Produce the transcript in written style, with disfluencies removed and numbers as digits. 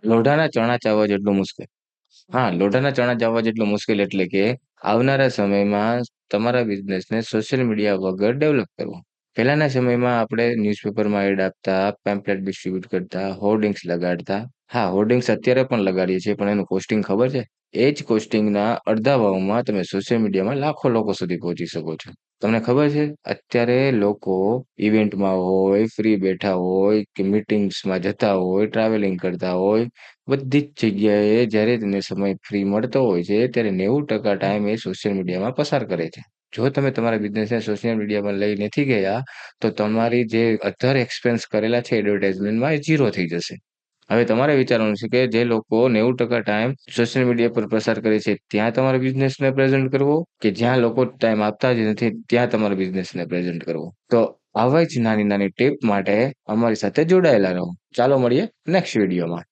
લોઢાના ચણા ચાવવા જેટલું મુશ્કેલ. હા, લોઢાના ચણા ચાવવા જેટલું મુશ્કેલ એટલે કે આવનારા સમયમાં તમારા બિઝનેસને સોશિયલ મીડિયા વગર ડેવલપ કરવો. પહેલાના સમયમાં આપણે ન્યૂઝપેપરમાં એડ આપતા, પેમ્પલેટ ડિસ્ટ્રીબ્યુટ કરતા, હોર્ડિંગ્સ લગાડતા. હા, હોર્ડિંગ્સ અત્યારે પણ લગાડીએ છીએ, પણ એનું કોસ્ટિંગ ખબર છે? એ જ કોસ્ટિંગના અડધા ભાવમાં તમે સોશિયલ મીડિયામાં લાખો લોકો સુધી પહોંચી શકો છો. તમને ખબર છે? અત્યારે લોકો ઇવેન્ટમાં હોય, ફ્રી બેઠા હોય કે મીટિંગ્સમાં જતા હોય, ટ્રાવેલિંગ કરતા હોય, બધી જ જગ્યાએ જ્યારે તેને સમય ફ્રી મળતો હોય છે, ત્યારે 90% ટાઈમ એ સોશિયલ મીડિયામાં પસાર કરે છે. જો તમે તમારા બિઝનેસને સોશિયલ મીડિયામાં લઈ નથી ગયા, તો તમારી જે અધર એક્સપેન્સ કરેલા છે એડવર્ટાઇઝમેન્ટમાં એ ઝીરો થઈ જશે. હવે તમારે વિચારવાનું છે કે જે લોકો 90% ટાઈમ સોશિયલ મીડિયા પર પસાર કરે છે, ત્યાં તમારા બિઝનેસને પ્રેઝન્ટ કરવો કે જ્યાં લોકો ટાઈમ આપતા જ નથી, ત્યાં તમારા બિઝનેસને પ્રેઝન્ટ કરવો. તો આવા જ નાની-નાની ટિપ માટે અમારી સાથે જોડાયેલા રહો. ચાલો મળીએ નેક્સ્ટ વિડીયોમાં.